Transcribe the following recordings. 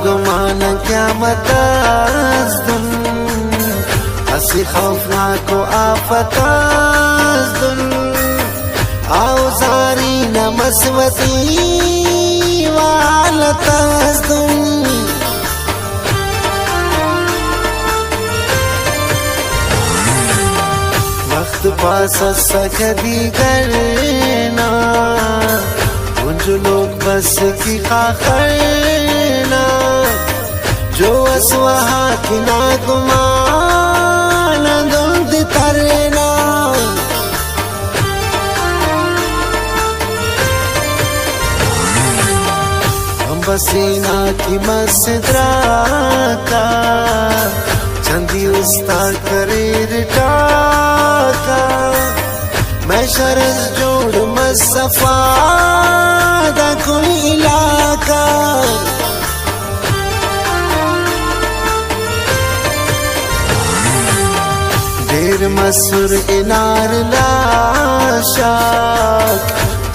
गुमान क़यामत अज़दुन हसी खौफनाक आफत अज़दुन आउज़ारी न मसवती वालत अज़दुन वक्त पास सकदी करना जो लोग बस की खाखरना जो असवहा की नागुमान दुल्द तरना हम बसीना की मसदरा का चंदी उस्ता करेर टाका मैं शरज जोड़ मसफा दा कोई इलाका देर मसूर इनार लाशाक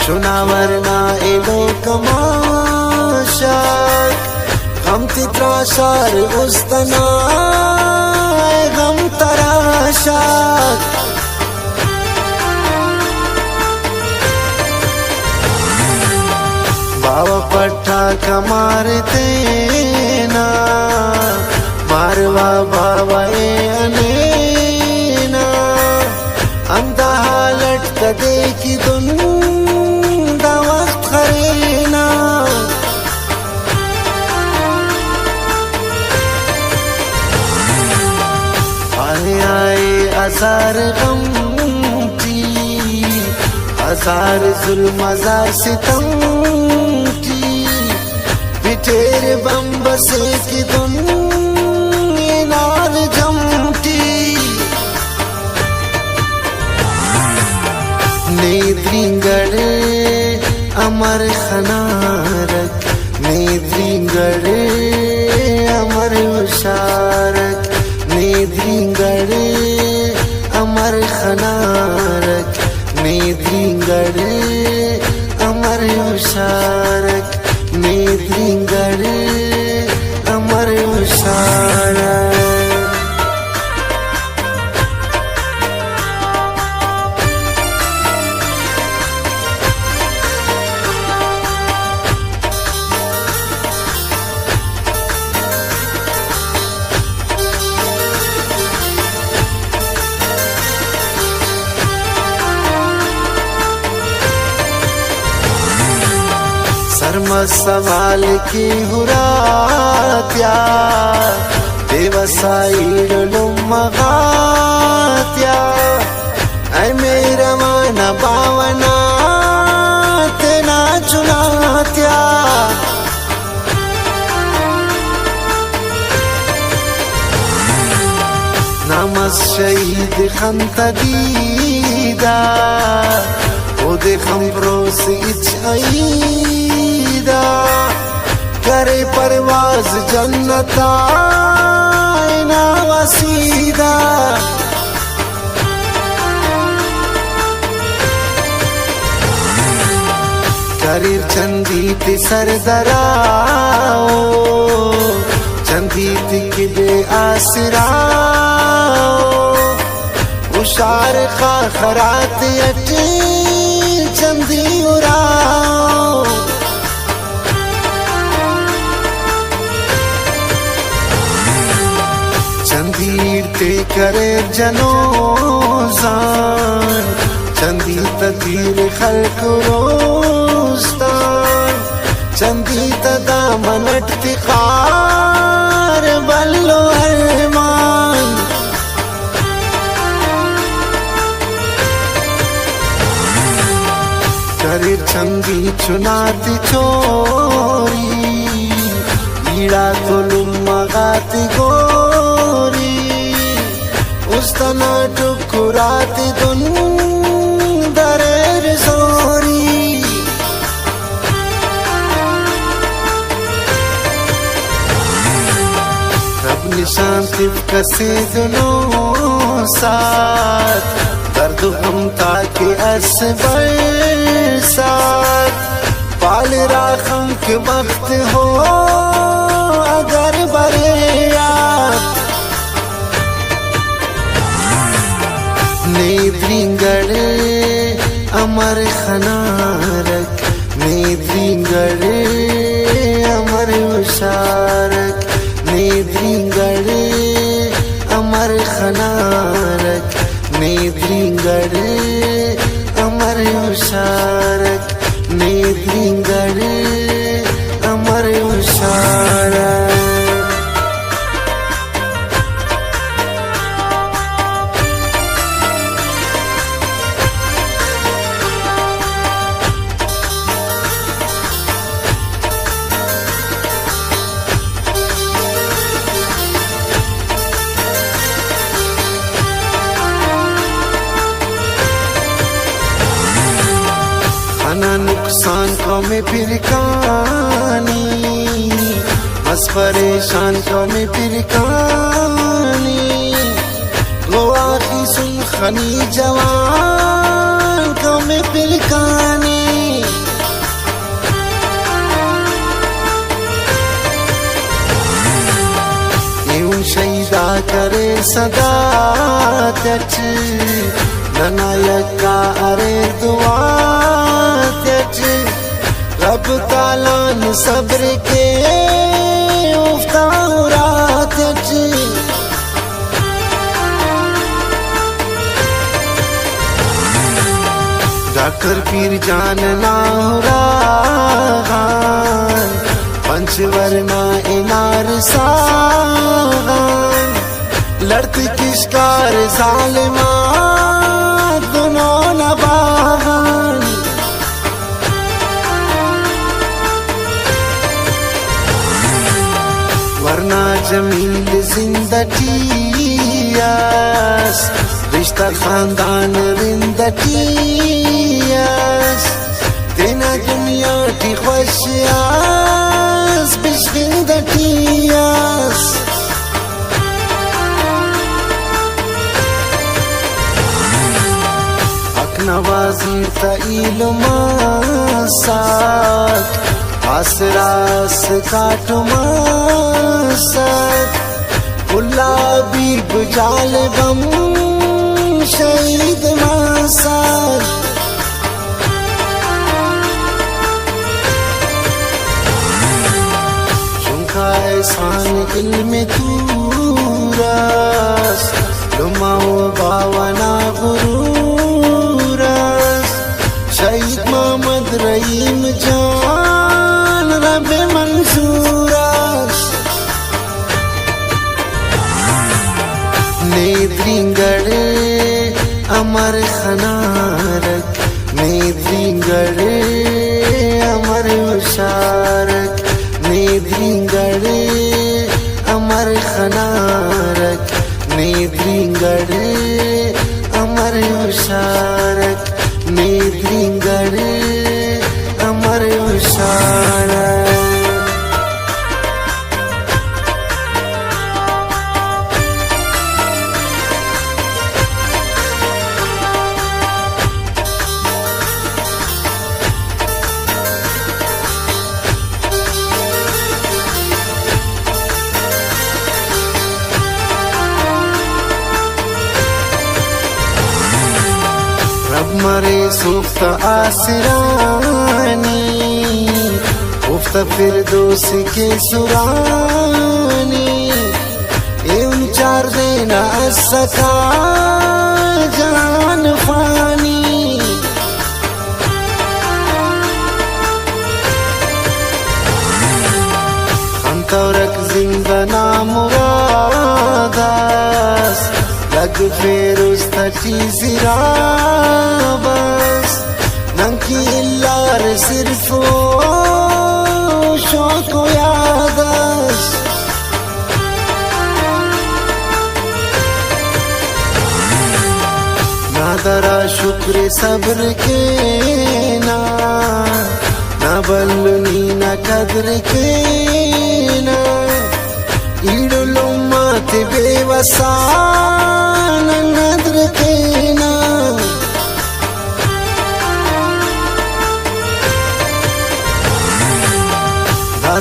चुनावर ना एलो कमाशाक गम तित्राशार उस्तना गम तराशाक बाबा पट्टा कमार देना मारवा बाबा अनेना अंधा हालत कदे की दुंदा वक्त खरेना आए आए अजार गम की हजार जुल्म हजार सितम तेरे बम बसे की दुनिया नाल जमती नेद्रिंगड़ अमर खनारक नेद्रिंगड़ अमर उशारक नेद्रिंगड़ अमर खनारक नेद्रिंगड़ अमर उशारक नेद्रिंगड़ अमर उशारक सवाल की हुरात्या देवसाईडलु मगात्या ऐ मेरा मन भावना तेना चुनात्या नमस शहीद खंतदीदा ओ दे खम्रोस इच्छाई करे परवाज जन्नता ना वसीदा करीर चंदीत सरदराओ चंदीत की बे आसराओ उशार खा खरात अट चंदी उराओ चंदीरते करे जनोजान चंदी तदीर खल्क रोस्तान चंदी तदामन इफ्तिखार बल्लो अरमान करे चंदी चुनाती चोरी ईड़ा तुलुम मगाती गोरी उस्तना टुकुराती दुन दरेर जोरी रब निशान तिफ कसे दुनों साथ दर्द हम ताकि असबर साथ पाल राखम के वक्त हो गर बरेया नेद्रिंगड़ अमर खनारक नेद्रिंगड़ अमर उशारक नेद्रिंगड़ अमर खनारक नेद्रिंगड़ अमर उशारक नेद्रिंगड़ अमर उशारक खाना नुकसान को में फिर कहानी बस परेशान को में फिर कहानी गोवा की सुन खनी जवान को में फिर कहानी यूं शहीदा करे सदा तच ननायका अरे दुआ रब तालान सब्र के उफ्तारात डॉक्टर पीर जान नाहुरा पंचवरना इनार सागान लड़त किशकार जालिमा दोनों नबागान वरना जमील जिंदगियास रिश्ता खानदान रिंदगियास तेना दुनिया की ख्वाहिशास बिश्किंदगियास अकनवाजी तईल मासाक आसरास काटुमा गुलाबी बुझाल बम शहीद मासार झुमका एहसान इल्म तूरास लुमाओ बावना गुरूरास शहीद मोहम्मद रहीम जान रब मंसूरास नेद्रिंगड़ अमर खनारक नेद्रिंगड़ अमर उशारक नेद्रिंगड़ अमर खनारक नेद्रिंगड़ अमर उशारक नेद्रिंगड़ अमर उशारक रब मरे सुफ्त आसरानी उफ्त फिरदौस के सुरानी एवं चार देना सका जान फानी हम तौरक जिंदा नामुरादास लग फेरुस तची सिराबस नंकी इल्लार सिर्फो शौको यादस नादरा शुक्र सब्र के ना बल्लुनी न कद्र के ना इडुलुम मात बेवसान नद्र के ना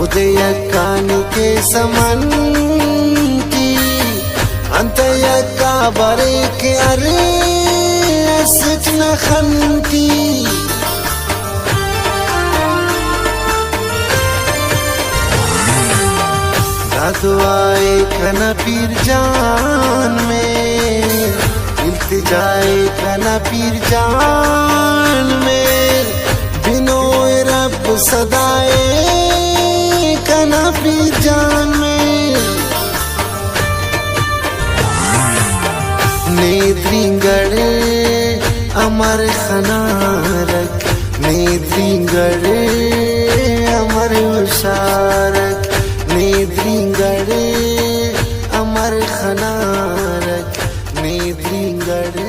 उदय कानी के समन की अंत यका बरे के अरे सचन खन की दुआए कना पीर जान में इल्तिजाए कना पीर जान में बिनोए रब सदाए कना पीर जान में नेद्रिंगड़ अमर खनारक नेद्रिंगड़ अमर उशारक नेद्रिंगड़ अमर खनारक नेद्रिंगड़